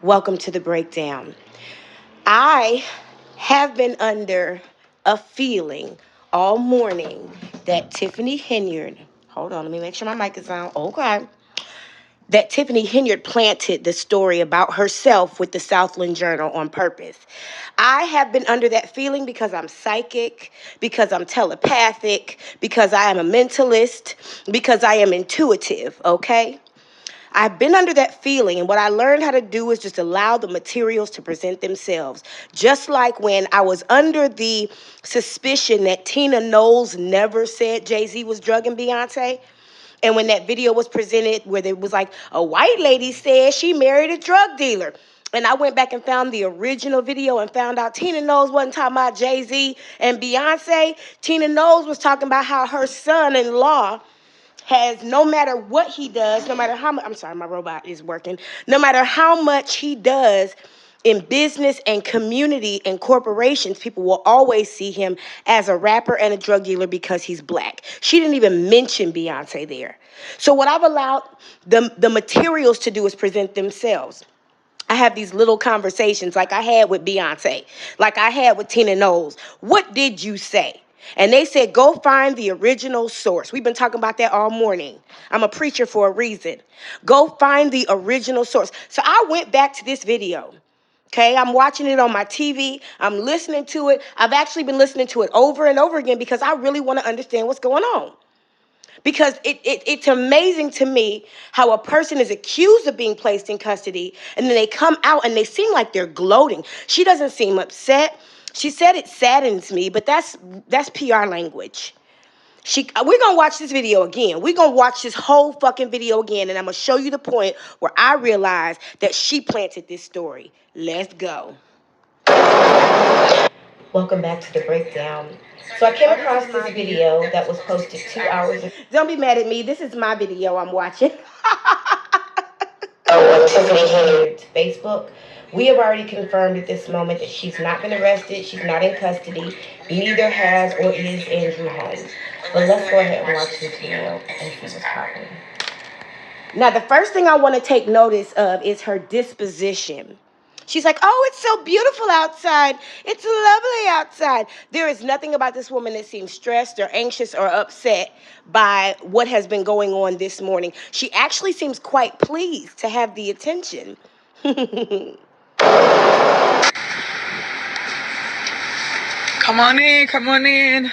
Welcome to the breakdown. I have been under a feeling all morning that Tiffany Henyard, hold on, let me make sure my mic is on. Okay. That Tiffany Henyard planted the story about herself with the Southland Journal on purpose. I have been under that feeling because I'm psychic, because I'm telepathic, because I am a mentalist, because I am intuitive, okay? I've been under that feeling, and what I learned how to do is just allow the materials to present themselves. Just like when I was under the suspicion that Tina Knowles never said Jay-Z was drugging Beyonce, and when that video was presented where it was like, a white lady said she married a drug dealer. And I went back and found the original video and found out Tina Knowles wasn't talking about Jay-Z and Beyonce. Tina Knowles was talking about how her son-in-law has, no matter what he does, no matter how much, I'm sorry, my robot is working, no matter how much he does in business and community and corporations, people will always see him as a rapper and a drug dealer because he's black. She didn't even mention Beyonce there. So what I've allowed the materials to do is present themselves. I have these little conversations like I had with Beyonce, like I had with Tina Knowles. What did you say? And they said, go find the original source. We've been talking about that all morning. I'm a preacher for a reason. Go find the original source. So I went back to this video. Okay, I'm watching it on my TV. I'm listening to it. I've actually been listening to it over and over again because I really want to understand what's going on. Because it's amazing to me how a person is accused of being placed in custody and then they come out and they seem like they're gloating. She doesn't seem upset. She said it saddens me, but that's PR language. We're going to watch this video again. We're going to watch this whole fucking video again, and I'm going to show you the point where I realized that she planted this story. Let's go. Welcome back to the breakdown. So I came across this video that was posted 2 hours ago. Don't be mad at me. This is my video I'm watching. On Tiffany Henyard's Facebook. We have already confirmed at this moment that she's not been arrested. She's not in custody. Neither has or is Andrew Holmes. But let's go ahead and watch this video and see what's happening. Now, the first thing I want to take notice of is her disposition. She's like, oh, it's so beautiful outside. It's lovely outside. There is nothing about this woman that seems stressed or anxious or upset by what has been going on this morning. She actually seems quite pleased to have the attention. Come on in, come on in.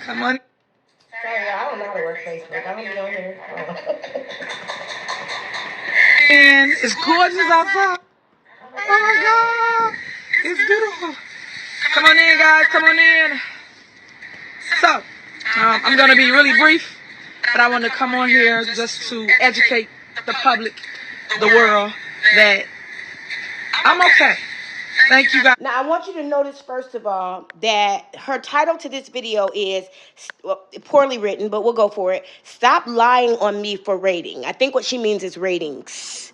Come on. Sorry, I don't know how to work Facebook. I don't be on here. And it's gorgeous outside. Oh my God, it's beautiful. Come on in, guys, come on in. So, I'm gonna be really brief, but I want to come on here just to educate the public, the world, that I'm okay. Thank you, guys. Now, I want you to notice, first of all, that her title to this video is, poorly written, but we'll go for it, Stop Lying on Me for Rating. I think what she means is ratings.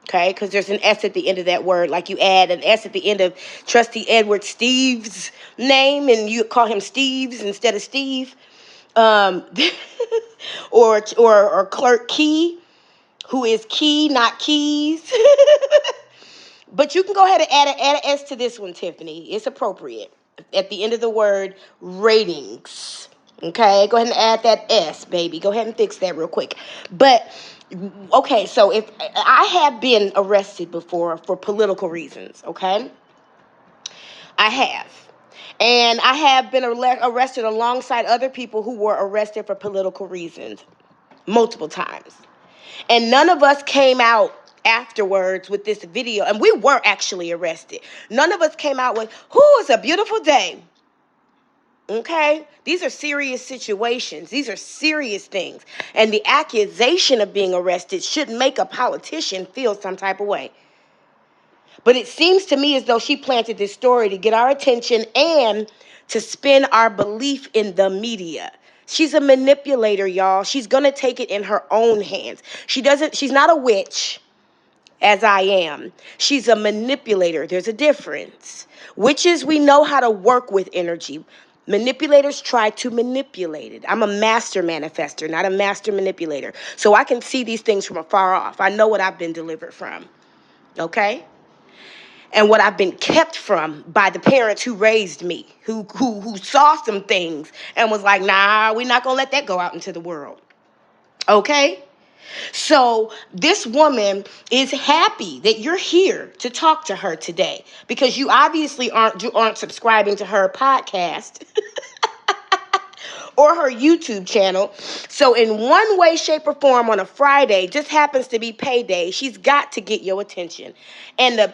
Okay, because there's an S at the end of that word, like you add an S at the end of Trustee Edward Steve's name, and you call him Steve's instead of Steve, or Clerk Key, who is Key, not Keys. But you can go ahead and add an S to this one, Tiffany. It's appropriate at the end of the word ratings. Okay, go ahead and add that S, baby. Go ahead and fix that real quick. But okay, so if I have been arrested before for political reasons, okay? I have. And I have been arrested alongside other people who were arrested for political reasons multiple times. And none of us came out afterwards with this video, and we were actually arrested. None of us came out with, it's a beautiful day. Okay? These are serious situations. These are serious things. And the accusation of being arrested should make a politician feel some type of way. But it seems to me as though she planted this story to get our attention and to spin our belief in the media. She's a manipulator, y'all. She's going to take it in her own hands. She's not a witch, as I am. She's a manipulator. There's a difference. Witches, we know how to work with energy. Manipulators try to manipulate it. I'm a master manifester, not a master manipulator. So I can see these things from afar off. I know what I've been delivered from. okay? And what I've been kept from by the parents who raised me, who saw some things and was like, nah, we're not gonna let that go out into the world, okay? So this woman is happy that you're here to talk to her today because you obviously aren't subscribing to her podcast or her YouTube channel. So in one way, shape, or form on a Friday, just happens to be payday, she's got to get your attention. And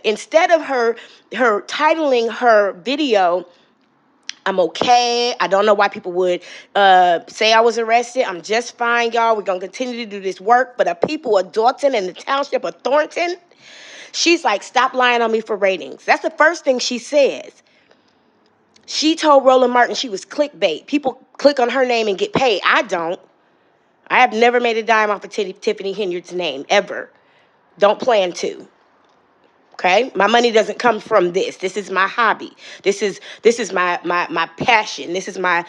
instead of her titling her video, I'm okay. I don't know why people would say I was arrested. I'm just fine, y'all. We're going to continue to do this work. But the people of Dalton and the township of Thornton, she's like, stop lying on me for ratings. That's the first thing she says. She told Roland Martin she was clickbait. People click on her name and get paid. I don't. I have never made a dime off of Tiffany Henyard's name, ever. Don't plan to. Okay? My money doesn't come from this. This is my hobby. This is my passion. This is my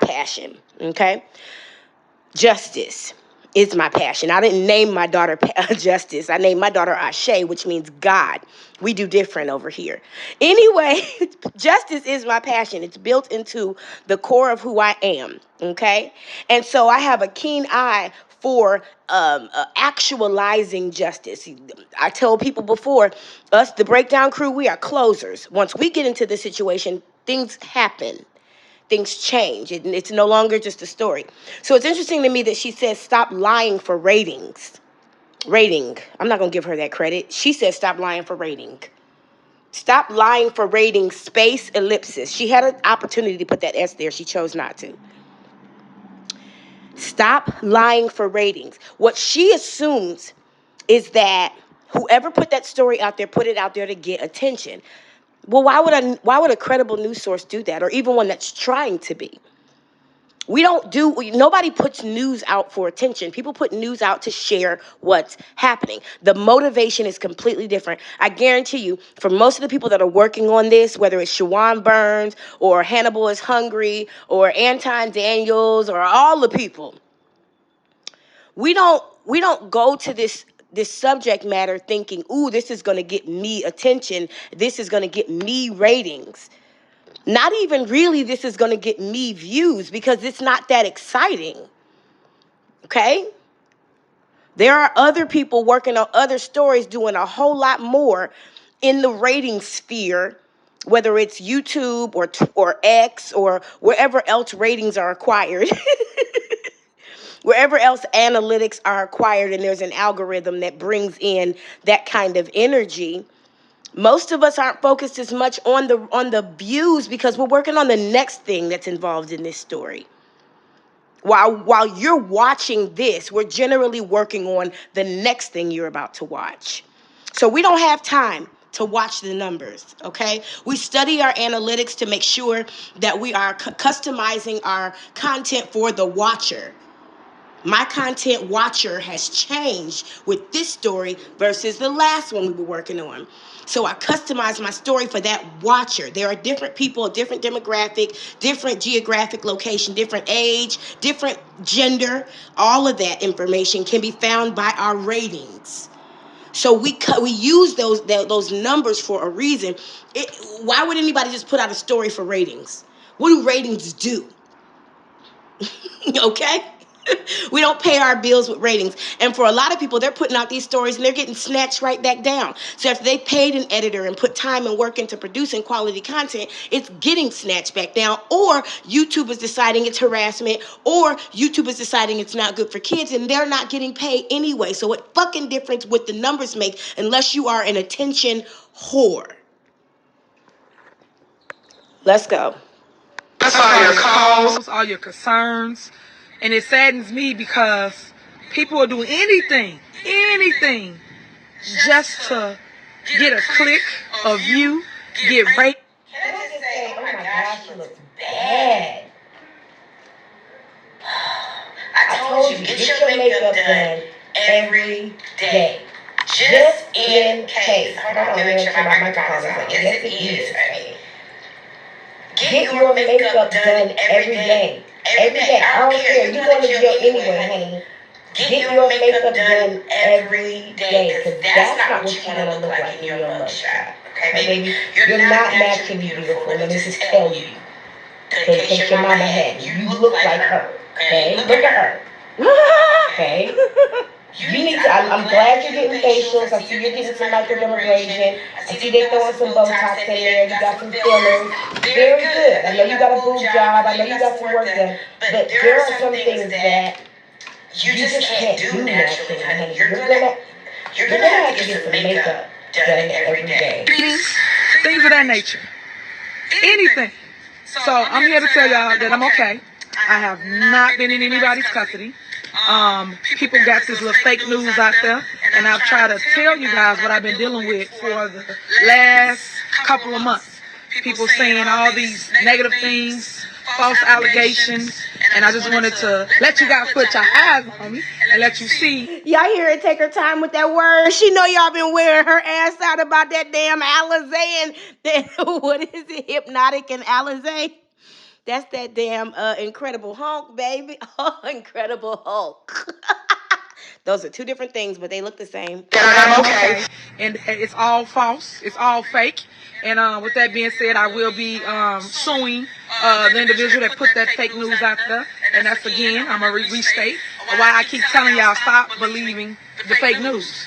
passion. Okay? Justice is my passion. I didn't name my daughter Justice. I named my daughter Ashe, which means God. We do different over here. Anyway, justice is my passion. It's built into the core of who I am. Okay? And so I have a keen eye for actualizing justice. I told people before, us, the Breakdown crew, we are closers. Once we get into the situation, things happen. Things change. It's no longer just a story. So it's interesting to me that she says, stop lying for ratings. Rating. I'm not going to give her that credit. She says, stop lying for rating. Stop lying for ratings, space, ellipsis. She had an opportunity to put that S there. She chose not to. Stop lying for ratings. What she assumes is that whoever put that story out there, put it out there to get attention. Well, why would a credible news source do that, or even one that's trying to be? Nobody puts news out for attention. People put news out to share what's happening. The motivation is completely different. I guarantee you, for most of the people that are working on this, whether it's Shawan Burns or Hannibal is Hungry or Anton Daniels or all the people, we don't go to this subject matter thinking, ooh, this is going to get me attention. This is going to get me ratings. Not even really this is going to get me views, because it's not that exciting. Okay? There are other people working on other stories doing a whole lot more in the rating sphere, whether it's YouTube or X or wherever else ratings are acquired. Wherever else analytics are acquired and there's an algorithm that brings in that kind of energy. Most of us aren't focused as much on the views because we're working on the next thing that's involved in this story. While you're watching this, we're generally working on the next thing you're about to watch. So we don't have time to watch the numbers, okay? We study our analytics to make sure that we are customizing our content for the watcher. My content watcher has changed with this story versus the last one we were working on. So I customize my story for that watcher. There are different people, different demographic, different geographic location, different age, different gender. All of that information can be found by our ratings. So we use those numbers for a reason. Why would anybody just put out a story for ratings? What do ratings do? Okay? We don't pay our bills with ratings. And for a lot of people, they're putting out these stories and they're getting snatched right back down. So if they paid an editor and put time and work into producing quality content, it's getting snatched back down. Or YouTube is deciding it's harassment, or YouTube is deciding it's not good for kids, and they're not getting paid anyway. So what fucking difference would the numbers make unless you are an attention whore? Let's go. That's all your calls, all your concerns. And it saddens me because people are doing anything, just to get a click, a view, get right. Can I just say, oh my gosh, she looks bad. I told you, get your makeup done every day. Just in case. Hold on, let me make sure my microphone is on. Yes, it is, honey. Get your makeup done every day. Every day. I don't care. You're going to jail anyway, honey. Get your makeup done every day, because that's not what you want to look like in your mugshot. Okay, baby? You're not naturally beautiful. Let me just tell you. In case your mama had you look like her. Okay? Look at her. Okay? You need to, I'm glad you're getting facials. I see you're getting some microdermabrasion. I see they throwing some Botox in there. You got some fillers. Very good. I know you got a boob job. I know you got some work done. But there are some things that you just can't do naturally, honey. You're gonna have to get some makeup done every day. Things of that nature. Anything. So I'm here to tell y'all that I'm okay. I have not been in anybody's custody. People got this little fake news out there, and I've tried to tell you guys what I've been dealing with for the last couple of months. People saying all these negative things, false allegations, and I just wanted to let you guys put your eyes on me and let you see. Y'all hear her take her time with that word. She know y'all been wearing her ass out about that damn Alizé and that, what is it, Hypnotic and Alizé? That's that damn Incredible Hulk, baby. Oh, Incredible Hulk. Those are two different things, but they look the same. I'm okay. And it's all false. It's all fake. And with that being said, I will be suing the individual that put that fake news out there. And that's, again, I'm going to restate why I keep telling y'all stop believing the fake news.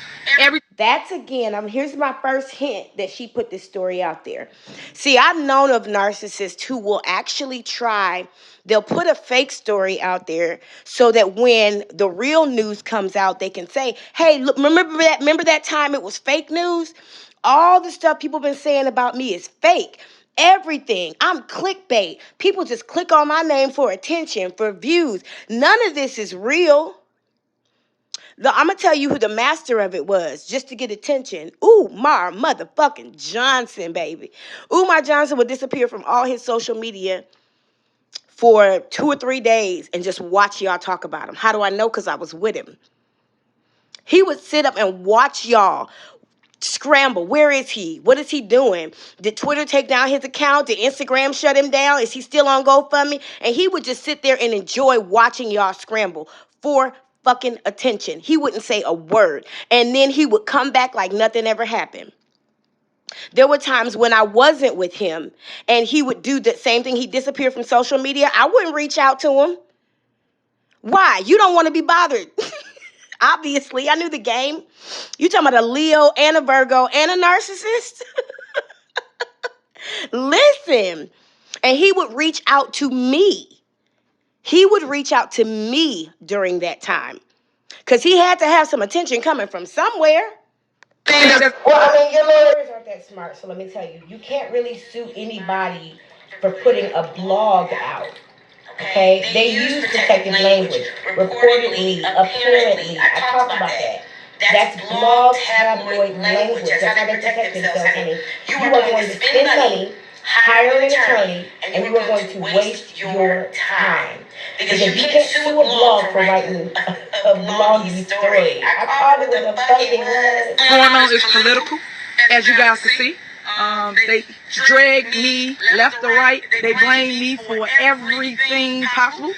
That's, again, here's my first hint that she put this story out there. See, I've known of narcissists who will actually they'll put a fake story out there so that when the real news comes out, they can say, hey, look, remember that time it was fake news? All the stuff people been saying about me is fake. Everything. I'm clickbait. People just click on my name for attention, for views. None of this is real. I'm going to tell you who the master of it was, just to get attention. Umar motherfucking Johnson, baby. Umar Johnson would disappear from all his social media for 2 or 3 days and just watch y'all talk about him. How do I know? Because I was with him. He would sit up and watch y'all scramble. Where is he? What is he doing? Did Twitter take down his account? Did Instagram shut him down? Is he still on GoFundMe? And he would just sit there and enjoy watching y'all scramble for fucking attention. He wouldn't say a word. And then he would come back like nothing ever happened. There were times when I wasn't with him and he would do the same thing. He'd disappear from social media. I wouldn't reach out to him. Why? You don't want to be bothered. Obviously, I knew the game. You talking about a Leo and a Virgo and a narcissist? Listen. And he would reach out to me. He would reach out to me during that time. Because he had to have some attention coming from somewhere. Well, I mean, your lawyers aren't that smart, so let me tell you. You can't really sue anybody for putting a blog out. Okay? They use protective language. Reportedly, apparently. I talked about that. That's blog tabloid language. That's how they protect themselves, honey. You are going to spend money, hire an attorney, and you are going to waste your time. Because if you can't sue a blog for writing a bloggy story, I called it what the fuck it was. What's going on is political, as you guys can see. They drag me left or right. They blame me for everything possible.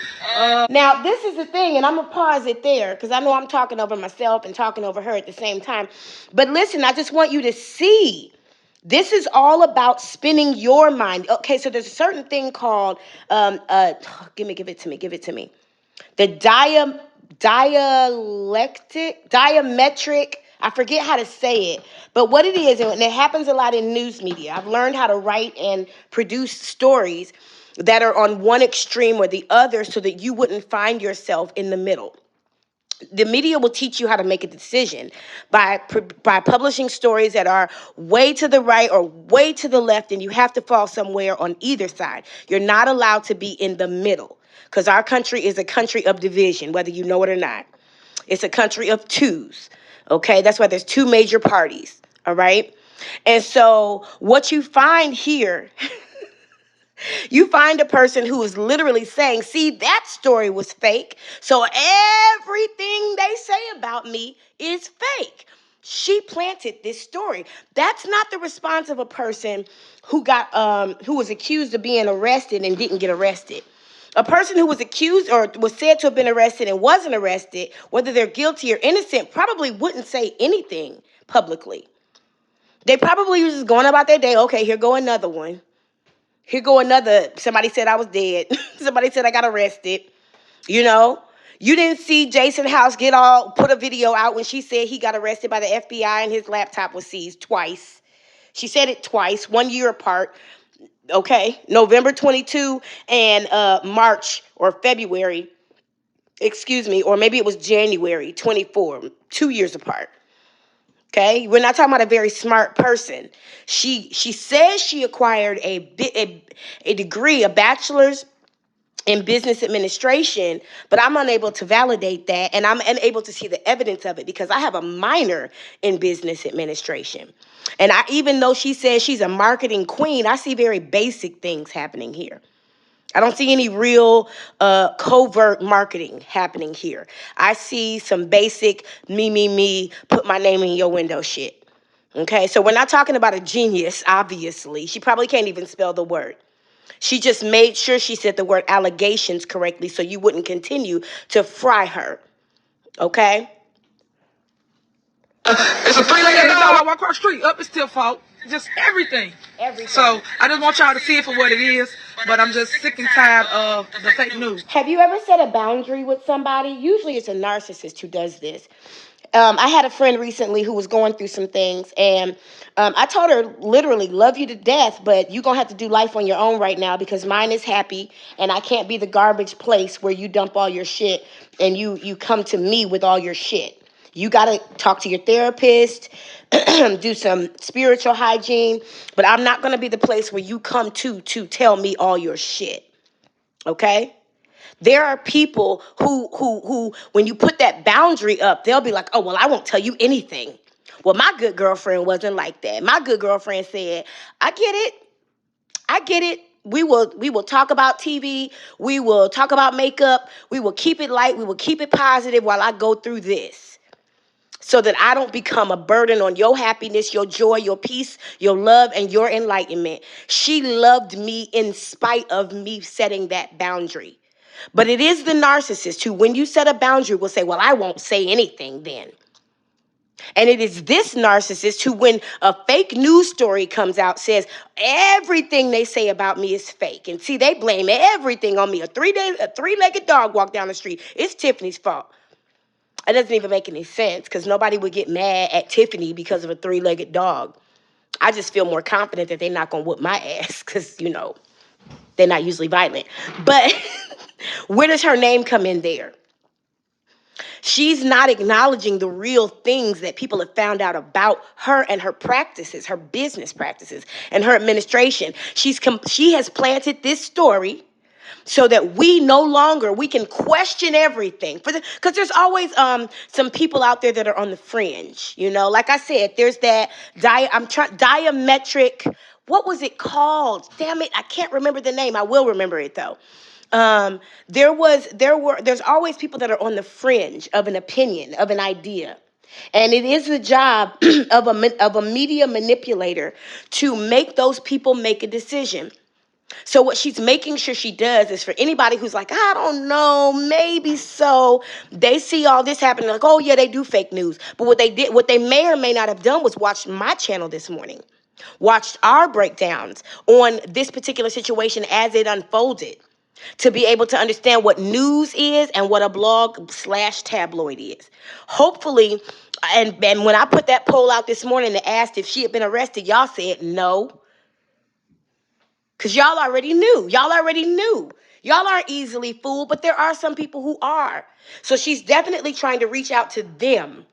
Now, this is the thing, and I'm going to pause it there because I know I'm talking over myself and talking over her at the same time. But listen, I just want you to see. This is all about spinning your mind. Okay, so there's a certain thing called, give it to me. The diametric, I forget how to say it, but what it is, and it happens a lot in news media. I've learned how to write and produce stories that are on one extreme or the other so that you wouldn't find yourself in the middle. The media will teach you how to make a decision by publishing stories that are way to the right or way to the left, and you have to fall somewhere on either side. You're not allowed to be in the middle because our country is a country of division, whether you know it or not. It's a country of twos, okay? That's why there's 2 major parties, all right? And so what you find here... You find a person who is literally saying, see, that story was fake, so everything they say about me is fake. She planted this story. That's not the response of a person who was accused of being arrested and didn't get arrested. A person who was accused or was said to have been arrested and wasn't arrested, whether they're guilty or innocent, probably wouldn't say anything publicly. They probably were just going about their day. Okay, here go another one. Here go another. Somebody said I was dead. Somebody said I got arrested. You know, you didn't see Jason House put a video out when she said he got arrested by the FBI and his laptop was seized twice. She said it twice, 1 year apart. Okay, November 22 and March or February, excuse me, or maybe it was January 24, 2 years apart. Okay, we're not talking about a very smart person. She says she acquired a degree, a bachelor's in business administration, but I'm unable to validate that, and I'm unable to see the evidence of it because I have a minor in business administration. And even though she says she's a marketing queen, I see very basic things happening here. I don't see any real covert marketing happening here. I see some basic me, put my name in your window shit. Okay, so we're not talking about a genius, obviously. She probably can't even spell the word. She just made sure she said the word allegations correctly so you wouldn't continue to fry her. Okay? It's a three-legged dog. Walk across the street. Up, it's still fault. Just everything. So I just want y'all to see it for what it is, but I'm just sick and tired of the fake news. Have you ever set a boundary with somebody? Usually it's a narcissist who does this. I had a friend recently who was going through some things, and I told her literally, love you to death, but you're going to have to do life on your own right now because mine is happy, and I can't be the garbage place where you dump all your shit and you come to me with all your shit. You got to talk to your therapist, do some spiritual hygiene, but I'm not going to be the place where you come to tell me all your shit. Okay? There are people who, when you put that boundary up, they'll be like, oh, well, I won't tell you anything. Well, my good girlfriend wasn't like that. My good girlfriend said, I get it. We will talk about TV. We will talk about makeup. We will keep it light. We will keep it positive while I go through this, so that I don't become a burden on your happiness, your joy, your peace, your love, and your enlightenment. She loved me in spite of me setting that boundary. But it is the narcissist who, when you set a boundary, will say, well, I won't say anything then. And it is this narcissist who, when a fake news story comes out, says everything they say about me is fake. And see, they blame everything on me. A three-legged dog walked down the street. It's Tiffany's fault. It doesn't even make any sense because nobody would get mad at Tiffany because of a three-legged dog. I just feel more confident that they're not going to whoop my ass because, they're not usually violent. But where does her name come in there? She's not acknowledging the real things that people have found out about her and her practices, her business practices, and her administration. She has planted this story so that we can question everything. Because there's always some people out there that are on the fringe, Like I said, there's that diametric, what was it called? Damn it, I can't remember the name. I will remember it though. There's always people that are on the fringe of an opinion, of an idea. And it is the job of a media manipulator to make those people make a decision. So what she's making sure she does is, for anybody who's like, I don't know, maybe so, they see all this happening, like, oh yeah, they do fake news. But what they may or may not have done was watch my channel this morning, watched our breakdowns on this particular situation as it unfolded, to be able to understand what news is and what a blog/tabloid is. Hopefully, and when I put that poll out this morning and asked if she had been arrested, y'all said no. Because y'all already knew. Y'all aren't easily fooled, but there are some people who are. So she's definitely trying to reach out to them.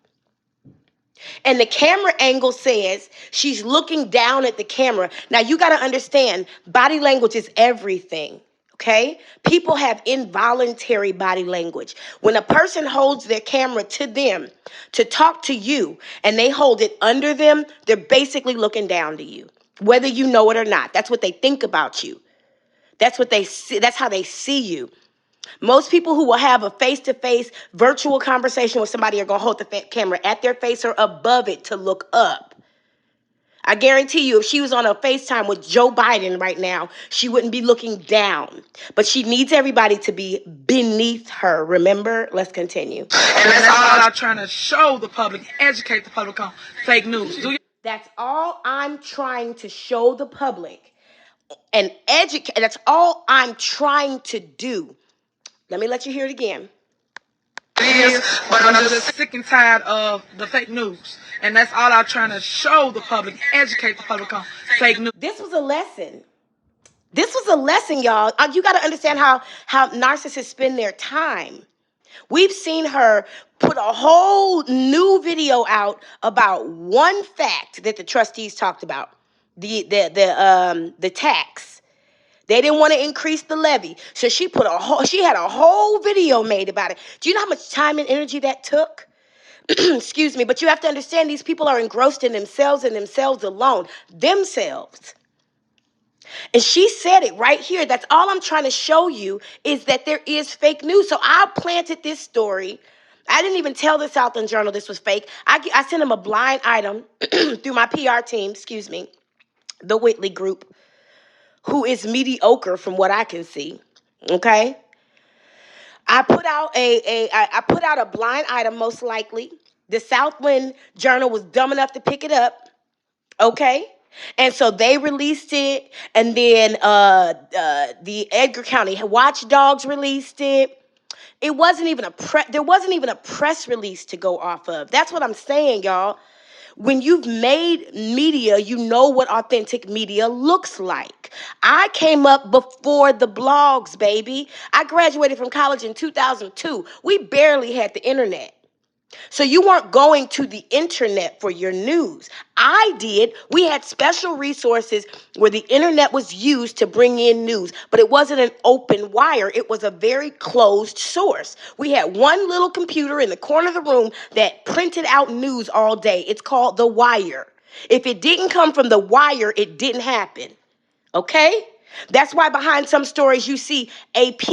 And the camera angle says she's looking down at the camera. Now, you got to understand, body language is everything, okay? People have involuntary body language. When a person holds their camera to them to talk to you and they hold it under them, they're basically looking down to you. Whether you know it or not, that's what they think about you. That's what they see. That's how they see you. Most people who will have a face-to-face virtual conversation with somebody are going to hold the camera at their face or above it to look up. I guarantee you, if she was on a FaceTime with Joe Biden right now, she wouldn't be looking down. But she needs everybody to be beneath her. Remember? Let's continue. And that's all I'm trying to show the public, educate the public on fake news. That's all I'm trying to show the public and educate. That's all I'm trying to do. Let me let you hear it again. But I'm just sick and tired of the fake news. And that's all I'm trying to show the public, educate the public on fake news. This was a lesson. This was a lesson, y'all. You got to understand how narcissists spend their time. We've seen her put a whole new video out about one fact that the trustees talked about, the tax. They didn't want to increase the levy, so she had a whole video made about it. Do you know how much time and energy that took? Excuse me, but you have to understand these people are engrossed in themselves and themselves alone, themselves. And she said it right here. That's all I'm trying to show you is that there is fake news. So I planted this story. I didn't even tell the Southland Journal this was fake. I sent them a blind item through my PR team, the Whitley Group, who is mediocre from what I can see. Okay? I put out a blind item, most likely. The Southland Journal was dumb enough to pick it up. Okay? And so they released it, and then the Edgar County Watchdogs released it. There wasn't even a press release to go off of. That's what I'm saying, y'all. When you've made media, you know what authentic media looks like. I came up before the blogs, baby. I graduated from college in 2002. We barely had the internet. So you weren't going to the internet for your news. I did. We had special resources where the internet was used to bring in news, but it wasn't an open wire. It was a very closed source. We had one little computer in the corner of the room that printed out news all day. It's called the wire. If it didn't come from the wire, it didn't happen. Okay? That's why behind some stories you see AP.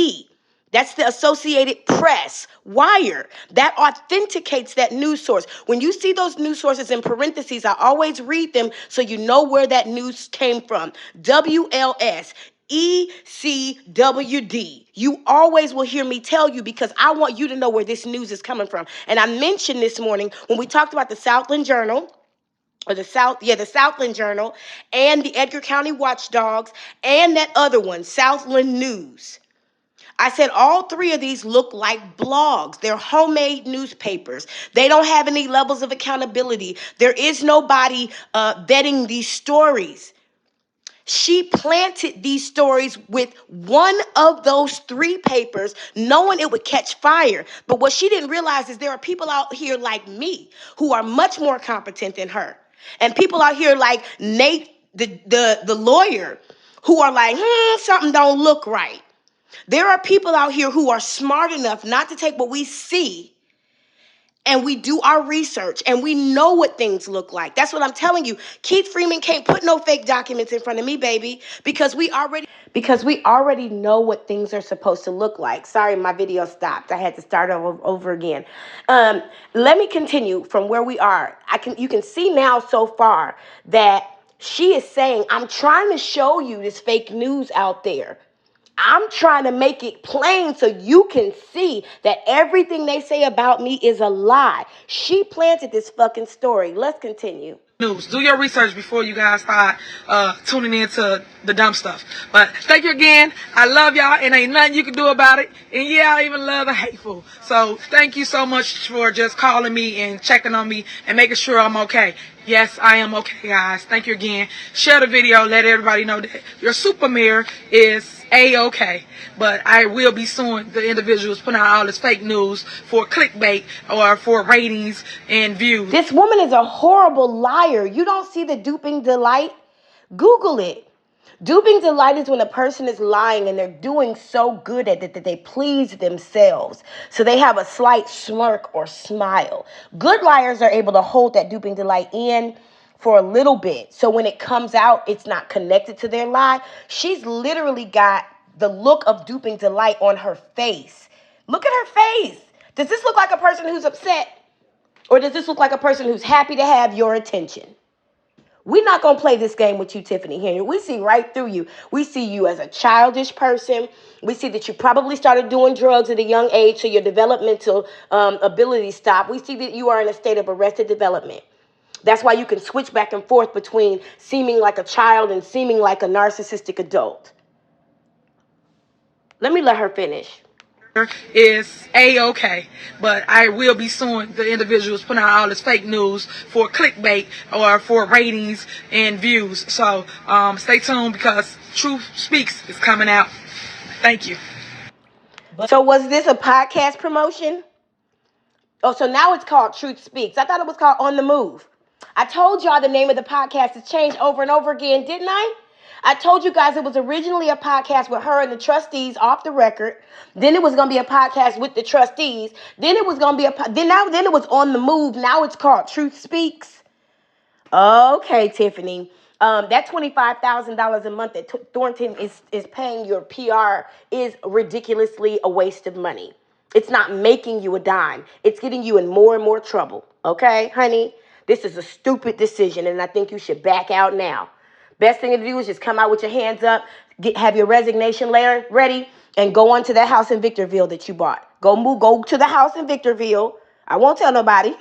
That's the Associated Press, Wire. That authenticates that news source. When you see those news sources in parentheses, I always read them so you know where that news came from. WLS, ECWD. You always will hear me tell you because I want you to know where this news is coming from. And I mentioned this morning when we talked about the Southland Journal, the Southland Journal, and the Edgar County Watchdogs, and that other one, Southland News. I said all three of these look like blogs. They're homemade newspapers. They don't have any levels of accountability. There is nobody vetting these stories. She planted these stories with one of those three papers, knowing it would catch fire. But what she didn't realize is there are people out here like me who are much more competent than her. And people out here like Nate, the lawyer, who are like, something don't look right. There are people out here who are smart enough not to take what we see, and we do our research and we know what things look like. That's what I'm telling you. Keith Freeman can't put no fake documents in front of me, baby, because we already know what things are supposed to look like. Sorry, my video stopped. I had to start over again. Let me continue from where we are. You can see now so far that she is saying, I'm trying to show you this fake news out there. I'm trying to make it plain so you can see that everything they say about me is a lie. She planted this fucking story. Let's continue. News. Do your research before you guys start tuning into the dumb stuff. But thank you again. I love y'all, and ain't nothing you can do about it. And yeah, I even love the hateful. So thank you so much for just calling me and checking on me and making sure I'm okay. Yes, I am okay, guys. Thank you again. Share the video. Let everybody know that your super mirror is A-okay. But I will be suing the individuals putting out all this fake news for clickbait or for ratings and views. This woman is a horrible liar. You don't see the duping delight? Google it. Duping delight is when a person is lying and they're doing so good at it that they please themselves. So they have a slight smirk or smile. Good liars are able to hold that duping delight in for a little bit. So when it comes out, it's not connected to their lie. She's literally got the look of duping delight on her face. Look at her face. Does this look like a person who's upset? Or does this look like a person who's happy to have your attention? We're not going to play this game with you, Tiffany Henyard. We see right through you. We see you as a childish person. We see that you probably started doing drugs at a young age, so your developmental abilities stop. We see that you are in a state of arrested development. That's why you can switch back and forth between seeming like a child and seeming like a narcissistic adult. Let me let her finish. Is A-okay, but I will be suing the individuals putting out all this fake news for clickbait or for ratings and views. So stay tuned, because Truth Speaks is coming out. Thank you. So was this a podcast promotion? Oh, so now it's called Truth Speaks. I thought it was called On the Move. I told y'all the name of the podcast has changed over and over again, didn't I? I told you guys it was originally a podcast with her and the trustees off the record. Then it was going to be a podcast with the trustees. Then it was going to be then it was On the Move. Now it's called Truth Speaks. Okay, Tiffany. That $25,000 a month that Thornton is paying your PR is ridiculously a waste of money. It's not making you a dime. It's getting you in more and more trouble. Okay, honey? This is a stupid decision, and I think you should back out now. Best thing to do is just come out with your hands up, have your resignation letter ready, and go on to that house in Victorville that you bought. Go to the house in Victorville. I won't tell nobody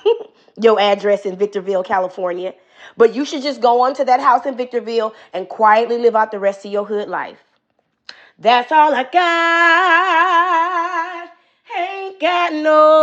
your address in Victorville, California. But you should just go on to that house in Victorville and quietly live out the rest of your hood life. That's all I got. Ain't got no